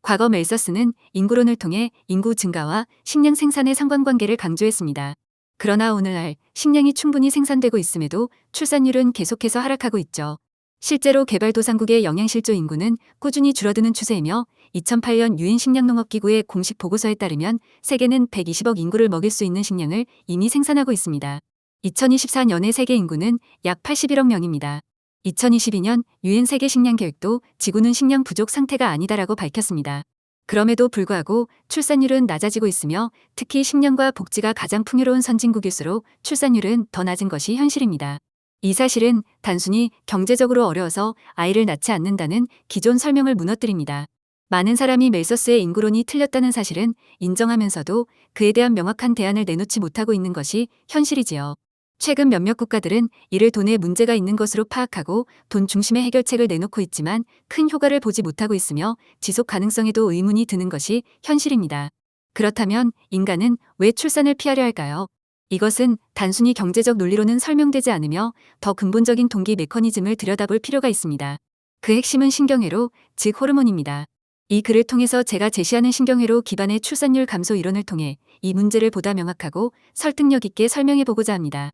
과거 멜서스는 인구론을 통해 인구 증가와 식량 생산의 상관관계를 강조했습니다. 그러나 오늘날 식량이 충분히 생산되고 있음에도 출산율은 계속해서 하락하고 있죠. 실제로 개발도상국의 영양실조 인구는 꾸준히 줄어드는 추세이며 2008년 유엔 식량농업기구의 공식 보고서에 따르면 세계는 120억 인구를 먹일 수 있는 식량을 이미 생산하고 있습니다. 2024년의 세계 인구는 약 81억 명입니다. 2022년 유엔 세계 식량 계획도 지구는 식량 부족 상태가 아니다라고 밝혔습니다. 그럼에도 불구하고 출산율은 낮아지고 있으며 특히 식량과 복지가 가장 풍요로운 선진국일수록 출산율은 더 낮은 것이 현실입니다. 이 사실은 단순히 경제적으로 어려워서 아이를 낳지 않는다는 기존 설명을 무너뜨립니다. 많은 사람이 멜서스의 인구론이 틀렸다는 사실은 인정하면서도 그에 대한 명확한 대안을 내놓지 못하고 있는 것이 현실이지요. 최근 몇몇 국가들은 이를 돈에 문제가 있는 것으로 파악하고 돈 중심의 해결책을 내놓고 있지만 큰 효과를 보지 못하고 있으며 지속 가능성에도 의문이 드는 것이 현실입니다. 그렇다면 인간은 왜 출산을 피하려 할까요? 이것은 단순히 경제적 논리로는 설명되지 않으며 더 근본적인 동기 메커니즘을 들여다볼 필요가 있습니다. 그 핵심은 신경회로, 즉 호르몬입니다. 이 글을 통해서 제가 제시하는 신경회로 기반의 출산율 감소 이론을 통해 이 문제를 보다 명확하고 설득력 있게 설명해보고자 합니다.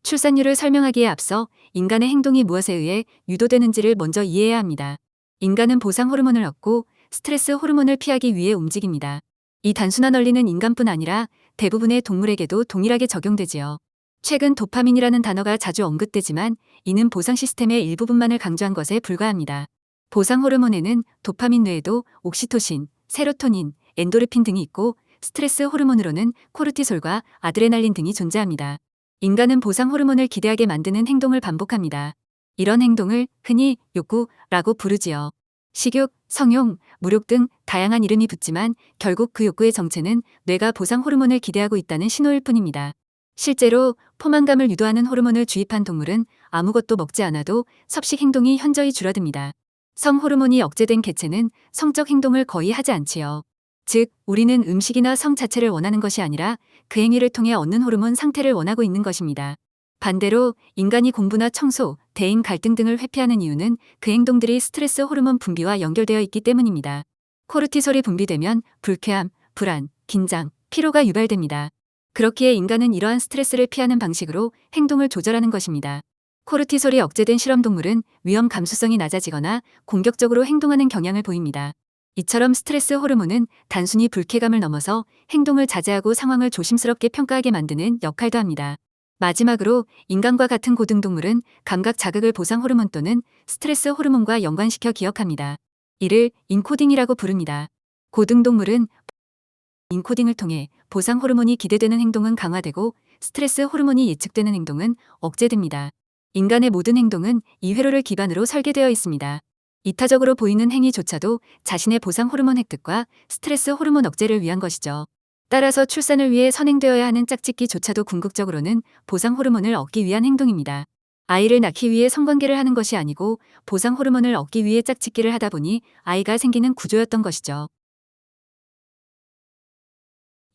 출산율을 설명하기에 앞서 인간의 행동이 무엇에 의해 유도되는지를 먼저 이해해야 합니다. 인간은 보상 호르몬을 얻고 스트레스 호르몬을 피하기 위해 움직입니다. 이 단순한 원리는 인간뿐 아니라 대부분의 동물에게도 동일하게 적용되지요. 최근 도파민이라는 단어가 자주 언급되지만 이는 보상 시스템의 일부분만을 강조한 것에 불과합니다. 보상 호르몬에는 도파민 외에도 옥시토신, 세로토닌, 엔도르핀 등이 있고 스트레스 호르몬으로는 코르티솔과 아드레날린 등이 존재합니다. 인간은 보상 호르몬을 기대하게 만드는 행동을 반복합니다. 이런 행동을 흔히 욕구라고 부르지요. 식욕, 성욕, 무욕 등 다양한 이름이 붙지만 결국 그 욕구의 정체는 뇌가 보상 호르몬을 기대하고 있다는 신호일 뿐입니다. 실제로 포만감을 유도하는 호르몬을 주입한 동물은 아무것도 먹지 않아도 섭식 행동이 현저히 줄어듭니다. 성 호르몬이 억제된 개체는 성적 행동을 거의 하지 않지요. 즉, 우리는 음식이나 성 자체를 원하는 것이 아니라 그 행위를 통해 얻는 호르몬 상태를 원하고 있는 것입니다. 반대로 인간이 공부나 청소, 대인 갈등 등을 회피하는 이유는 그 행동들이 스트레스 호르몬 분비와 연결되어 있기 때문입니다. 코르티솔이 분비되면 불쾌함, 불안, 긴장, 피로가 유발됩니다. 그렇기에 인간은 이러한 스트레스를 피하는 방식으로 행동을 조절하는 것입니다. 코르티솔이 억제된 실험동물은 위험 감수성이 낮아지거나 공격적으로 행동하는 경향을 보입니다. 이처럼 스트레스 호르몬은 단순히 불쾌감을 넘어서 행동을 자제하고 상황을 조심스럽게 평가하게 만드는 역할도 합니다. 마지막으로 인간과 같은 고등동물은 감각 자극을 보상 호르몬 또는 스트레스 호르몬과 연관시켜 기억합니다. 이를 인코딩이라고 부릅니다. 고등동물은 인코딩을 통해 보상 호르몬이 기대되는 행동은 강화되고 스트레스 호르몬이 예측되는 행동은 억제됩니다. 인간의 모든 행동은 이 회로를 기반으로 설계되어 있습니다. 이타적으로 보이는 행위조차도 자신의 보상 호르몬 획득과 스트레스 호르몬 억제를 위한 것이죠. 따라서 출산을 위해 선행되어야 하는 짝짓기조차도 궁극적으로는 보상 호르몬을 얻기 위한 행동입니다. 아이를 낳기 위해 성관계를 하는 것이 아니고 보상 호르몬을 얻기 위해 짝짓기를 하다 보니 아이가 생기는 구조였던 것이죠.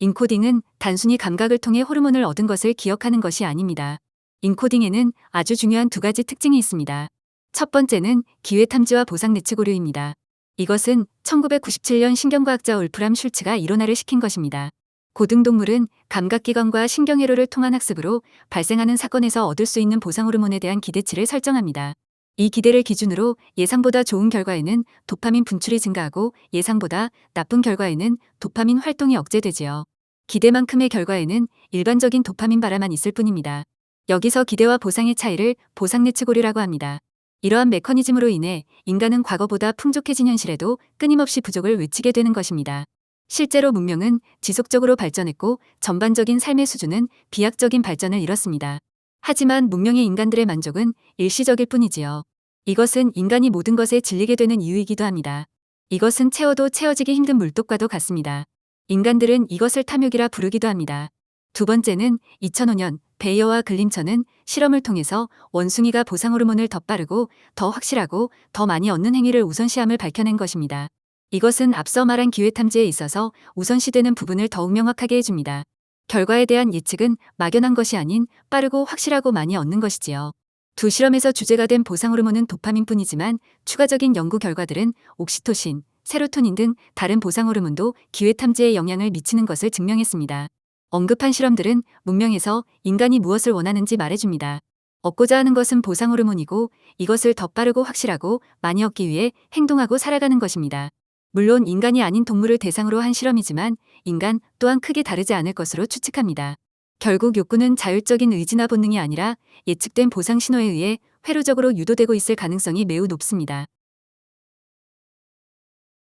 인코딩은 단순히 감각을 통해 호르몬을 얻은 것을 기억하는 것이 아닙니다. 인코딩에는 아주 중요한 두 가지 특징이 있습니다. 첫 번째는 기회탐지와 보상 내측 오류입니다. 이것은 1997년 신경과학자 울프람 슐츠가 이론화를 시킨 것입니다. 고등동물은 감각기관과 신경회로를 통한 학습으로 발생하는 사건에서 얻을 수 있는 보상 호르몬에 대한 기대치를 설정합니다. 이 기대를 기준으로 예상보다 좋은 결과에는 도파민 분출이 증가하고 예상보다 나쁜 결과에는 도파민 활동이 억제되지요. 기대만큼의 결과에는 일반적인 도파민 발화만 있을 뿐입니다. 여기서 기대와 보상의 차이를 보상 내측 오류라고 합니다. 이러한 메커니즘으로 인해 인간은 과거보다 풍족해진 현실에도 끊임없이 부족을 외치게 되는 것입니다. 실제로 문명은 지속적으로 발전했고 전반적인 삶의 수준은 비약적인 발전을 이뤘습니다. 하지만 문명의 인간들의 만족은 일시적일 뿐이지요. 이것은 인간이 모든 것에 질리게 되는 이유이기도 합니다. 이것은 채워도 채워지기 힘든 물독과도 같습니다. 인간들은 이것을 탐욕이라 부르기도 합니다. 두 번째는 2005년 베이어와 글림처는 실험을 통해서 원숭이가 보상 호르몬을 더 빠르고 더 확실하고 더 많이 얻는 행위를 우선시함을 밝혀낸 것입니다. 이것은 앞서 말한 기회탐지에 있어서 우선시되는 부분을 더욱 명확하게 해줍니다. 결과에 대한 예측은 막연한 것이 아닌 빠르고 확실하고 많이 얻는 것이지요. 두 실험에서 주제가 된 보상 호르몬은 도파민뿐이지만 추가적인 연구 결과들은 옥시토신, 세로토닌 등 다른 보상 호르몬도 기회 탐지에 영향을 미치는 것을 증명했습니다. 언급한 실험들은 문명에서 인간이 무엇을 원하는지 말해줍니다. 얻고자 하는 것은 보상 호르몬이고 이것을 더 빠르고 확실하고 많이 얻기 위해 행동하고 살아가는 것입니다. 물론 인간이 아닌 동물을 대상으로 한 실험이지만 인간 또한 크게 다르지 않을 것으로 추측합니다. 결국 욕구는 자율적인 의지나 본능이 아니라 예측된 보상 신호에 의해 회로적으로 유도되고 있을 가능성이 매우 높습니다.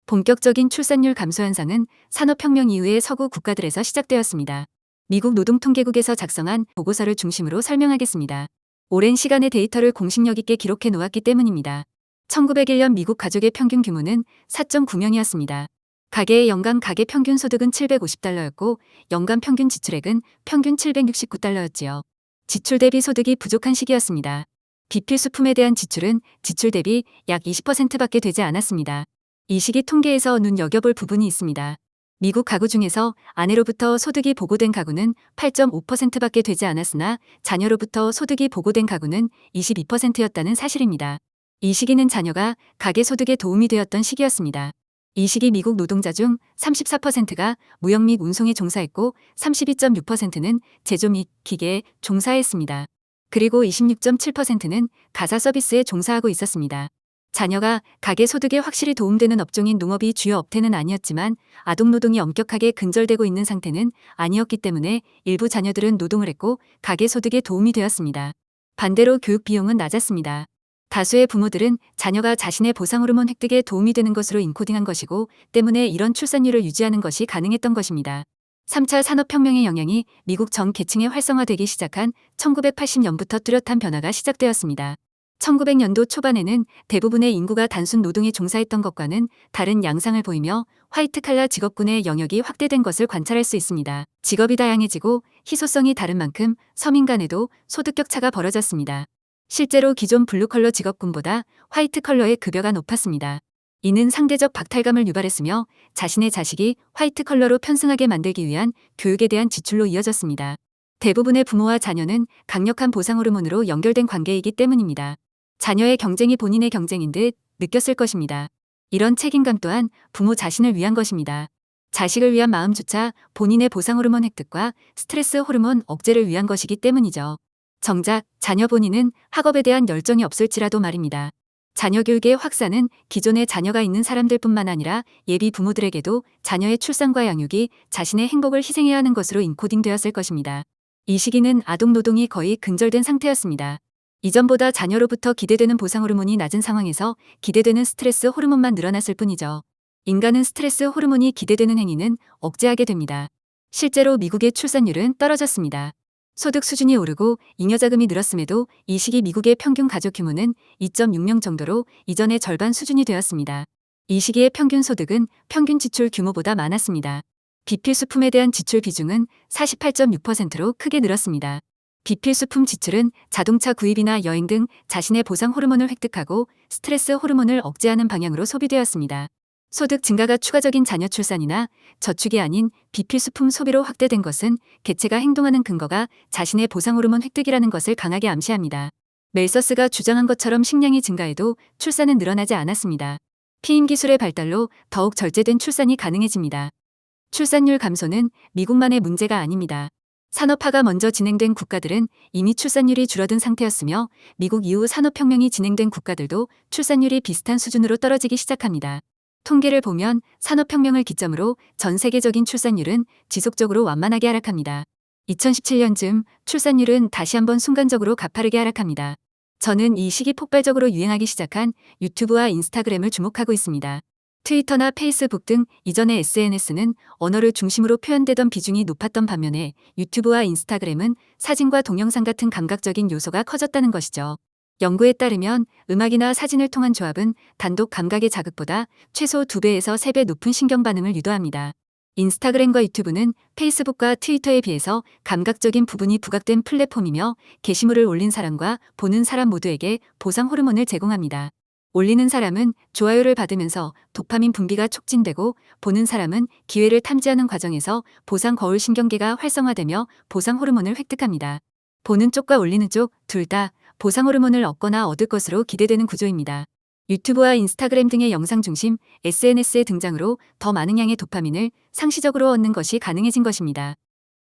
본격적인 출산율 감소 현상은 산업혁명 이후의 서구 국가들에서 시작되었습니다. 미국 노동통계국에서 작성한 보고서를 중심으로 설명하겠습니다. 오랜 시간의 데이터를 공식력 있게 기록해 놓았기 때문입니다. 1901년 미국 가족의 평균 규모는 4.9명이었습니다. 가계의 연간 가계 평균 소득은 $750였고 연간 평균 지출액은 평균 $769였지요. 지출 대비 소득이 부족한 시기였습니다. 비필수품에 대한 지출은 지출 대비 약 20%밖에 되지 않았습니다. 이 시기 통계에서 눈여겨볼 부분이 있습니다. 미국 가구 중에서 아내로부터 소득이 보고된 가구는 8.5%밖에 되지 않았으나 자녀로부터 소득이 보고된 가구는 22%였다는 사실입니다. 이 시기는 자녀가 가계 소득에 도움이 되었던 시기였습니다. 이 시기 미국 노동자 중 34%가 무역 및 운송에 종사했고 32.6%는 제조 및 기계에 종사했습니다. 그리고 26.7%는 가사 서비스에 종사하고 있었습니다. 자녀가 가계 소득에 확실히 도움되는 업종인 농업이 주요 업태는 아니었지만 아동노동이 엄격하게 근절되고 있는 상태는 아니었기 때문에 일부 자녀들은 노동을 했고 가계 소득에 도움이 되었습니다. 반대로 교육 비용은 낮았습니다. 다수의 부모들은 자녀가 자신의 보상 호르몬 획득에 도움이 되는 것으로 인코딩한 것이고 때문에 이런 출산율을 유지하는 것이 가능했던 것입니다. 3차 산업혁명의 영향이 미국 전 계층에 활성화되기 시작한 1980년부터 뚜렷한 변화가 시작되었습니다. 1900년도 초반에는 대부분의 인구가 단순 노동에 종사했던 것과는 다른 양상을 보이며 화이트 칼라 직업군의 영역이 확대된 것을 관찰할 수 있습니다. 직업이 다양해지고 희소성이 다른 만큼 서민 간에도 소득 격차가 벌어졌습니다. 실제로 기존 블루컬러 직업군보다 화이트 컬러의 급여가 높았습니다. 이는 상대적 박탈감을 유발했으며 자신의 자식이 화이트 컬러로 편승하게 만들기 위한 교육에 대한 지출로 이어졌습니다. 대부분의 부모와 자녀는 강력한 보상 호르몬으로 연결된 관계이기 때문입니다. 자녀의 경쟁이 본인의 경쟁인 듯 느꼈을 것입니다. 이런 책임감 또한 부모 자신을 위한 것입니다. 자식을 위한 마음조차 본인의 보상 호르몬 획득과 스트레스 호르몬 억제를 위한 것이기 때문이죠. 정작 자녀 본인은 학업에 대한 열정이 없을지라도 말입니다. 자녀 교육의 확산은 기존에 자녀가 있는 사람들뿐만 아니라 예비 부모들에게도 자녀의 출산과 양육이 자신의 행복을 희생해야 하는 것으로 인코딩되었을 것입니다. 이 시기는 아동 노동이 거의 근절된 상태였습니다. 이전보다 자녀로부터 기대되는 보상 호르몬이 낮은 상황에서 기대되는 스트레스 호르몬만 늘어났을 뿐이죠. 인간은 스트레스 호르몬이 기대되는 행위는 억제하게 됩니다. 실제로 미국의 출산율은 떨어졌습니다. 소득 수준이 오르고 잉여 자금이 늘었음에도 이 시기 미국의 평균 가족 규모는 2.6명 정도로 이전의 절반 수준이 되었습니다. 이 시기의 평균 소득은 평균 지출 규모보다 많았습니다. 비필수품에 대한 지출 비중은 48.6%로 크게 늘었습니다. 비필수품 지출은 자동차 구입이나 여행 등 자신의 보상 호르몬을 획득하고 스트레스 호르몬을 억제하는 방향으로 소비되었습니다. 소득 증가가 추가적인 자녀 출산이나 저축이 아닌 비필수품 소비로 확대된 것은 개체가 행동하는 근거가 자신의 보상 호르몬 획득이라는 것을 강하게 암시합니다. 멜서스가 주장한 것처럼 식량이 증가해도 출산은 늘어나지 않았습니다. 피임 기술의 발달로 더욱 절제된 출산이 가능해집니다. 출산율 감소는 미국만의 문제가 아닙니다. 산업화가 먼저 진행된 국가들은 이미 출산율이 줄어든 상태였으며 미국 이후 산업혁명이 진행된 국가들도 출산율이 비슷한 수준으로 떨어지기 시작합니다. 통계를 보면 산업혁명을 기점으로 전 세계적인 출산율은 지속적으로 완만하게 하락합니다. 2017년쯤 출산율은 다시 한번 순간적으로 가파르게 하락합니다. 저는 이 시기 폭발적으로 유행하기 시작한 유튜브와 인스타그램을 주목하고 있습니다. 트위터나 페이스북 등 이전의 SNS는 언어를 중심으로 표현되던 비중이 높았던 반면에 유튜브와 인스타그램은 사진과 동영상 같은 감각적인 요소가 커졌다는 것이죠. 연구에 따르면 음악이나 사진을 통한 조합은 단독 감각의 자극보다 최소 2배에서 3배 높은 신경 반응을 유도합니다. 인스타그램과 유튜브는 페이스북과 트위터에 비해서 감각적인 부분이 부각된 플랫폼이며 게시물을 올린 사람과 보는 사람 모두에게 보상 호르몬을 제공합니다. 올리는 사람은 좋아요를 받으면서 도파민 분비가 촉진되고 보는 사람은 기회를 탐지하는 과정에서 보상 거울 신경계가 활성화되며 보상 호르몬을 획득합니다. 보는 쪽과 올리는 쪽 둘 다 보상 호르몬을 얻거나 얻을 것으로 기대되는 구조입니다. 유튜브와 인스타그램 등의 영상 중심 SNS의 등장으로 더 많은 양의 도파민을 상시적으로 얻는 것이 가능해진 것입니다.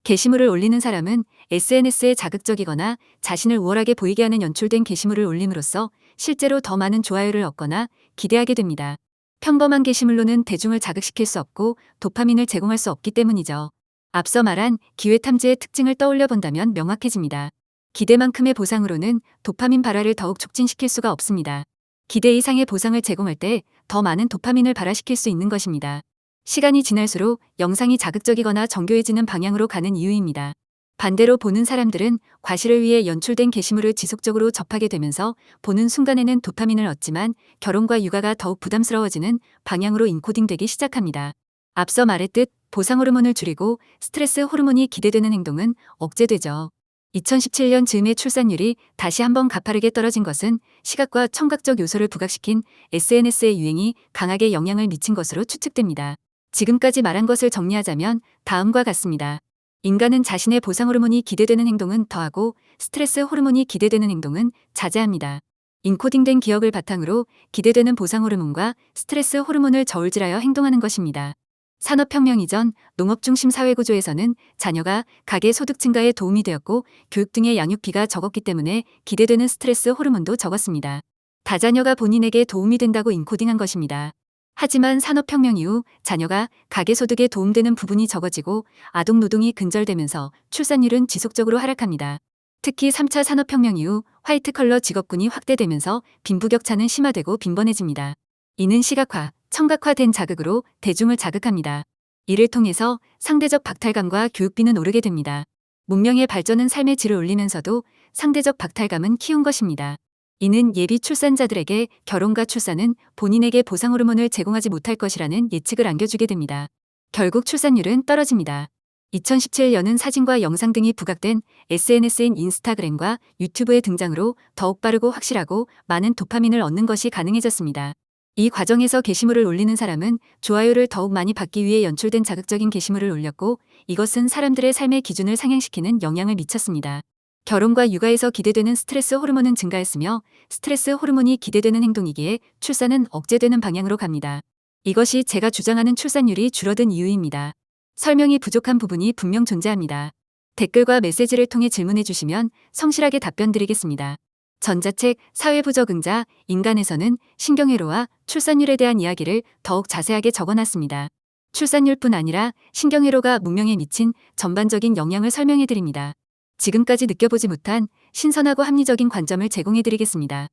게시물을 올리는 사람은 SNS에 자극적이거나 자신을 우월하게 보이게 하는 연출된 게시물을 올림으로써 실제로 더 많은 좋아요를 얻거나 기대하게 됩니다. 평범한 게시물로는 대중을 자극시킬 수 없고 도파민을 제공할 수 없기 때문이죠. 앞서 말한 기회 탐지의 특징을 떠올려 본다면 명확해집니다. 기대만큼의 보상으로는 도파민 발화를 더욱 촉진시킬 수가 없습니다. 기대 이상의 보상을 제공할 때 더 많은 도파민을 발화시킬 수 있는 것입니다. 시간이 지날수록 영상이 자극적이거나 정교해지는 방향으로 가는 이유입니다. 반대로 보는 사람들은 과시를 위해 연출된 게시물을 지속적으로 접하게 되면서 보는 순간에는 도파민을 얻지만 결혼과 육아가 더욱 부담스러워지는 방향으로 인코딩되기 시작합니다. 앞서 말했듯 보상 호르몬을 줄이고 스트레스 호르몬이 기대되는 행동은 억제되죠. 2017년 즈음의 출산율이 다시 한번 가파르게 떨어진 것은 시각과 청각적 요소를 부각시킨 SNS의 유행이 강하게 영향을 미친 것으로 추측됩니다. 지금까지 말한 것을 정리하자면 다음과 같습니다. 인간은 자신의 보상 호르몬이 기대되는 행동은 더하고 스트레스 호르몬이 기대되는 행동은 자제합니다. 인코딩된 기억을 바탕으로 기대되는 보상 호르몬과 스트레스 호르몬을 저울질하여 행동하는 것입니다. 산업혁명 이전 농업 중심 사회구조에서는 자녀가 가계 소득 증가에 도움이 되었고 교육 등의 양육비가 적었기 때문에 기대되는 스트레스 호르몬도 적었습니다. 다자녀가 본인에게 도움이 된다고 인코딩한 것입니다. 하지만 산업혁명 이후 자녀가 가계 소득에 도움되는 부분이 적어지고 아동노동이 근절되면서 출산율은 지속적으로 하락합니다. 특히 3차 산업혁명 이후 화이트 컬러 직업군이 확대되면서 빈부격차는 심화되고 빈번해집니다. 이는 시각화, 청각화된 자극으로 대중을 자극합니다. 이를 통해서 상대적 박탈감과 교육비는 오르게 됩니다. 문명의 발전은 삶의 질을 올리면서도 상대적 박탈감은 키운 것입니다. 이는 예비 출산자들에게 결혼과 출산은 본인에게 보상 호르몬을 제공하지 못할 것이라는 예측을 안겨주게 됩니다. 결국 출산율은 떨어집니다. 2017년은 사진과 영상 등이 부각된 SNS인 인스타그램과 유튜브의 등장으로 더욱 빠르고 확실하고 많은 도파민을 얻는 것이 가능해졌습니다. 이 과정에서 게시물을 올리는 사람은 좋아요를 더욱 많이 받기 위해 연출된 자극적인 게시물을 올렸고 이것은 사람들의 삶의 기준을 상향시키는 영향을 미쳤습니다. 결혼과 육아에서 기대되는 스트레스 호르몬은 증가했으며 스트레스 호르몬이 기대되는 행동이기에 출산은 억제되는 방향으로 갑니다. 이것이 제가 주장하는 출산율이 줄어든 이유입니다. 설명이 부족한 부분이 분명 존재합니다. 댓글과 메시지를 통해 질문해 주시면 성실하게 답변 드리겠습니다. 전자책 사회부적응자 인간에서는 신경회로와 출산율에 대한 이야기를 더욱 자세하게 적어놨습니다. 출산율뿐 아니라 신경회로가 문명에 미친 전반적인 영향을 설명해 드립니다. 지금까지 느껴보지 못한 신선하고 합리적인 관점을 제공해 드리겠습니다.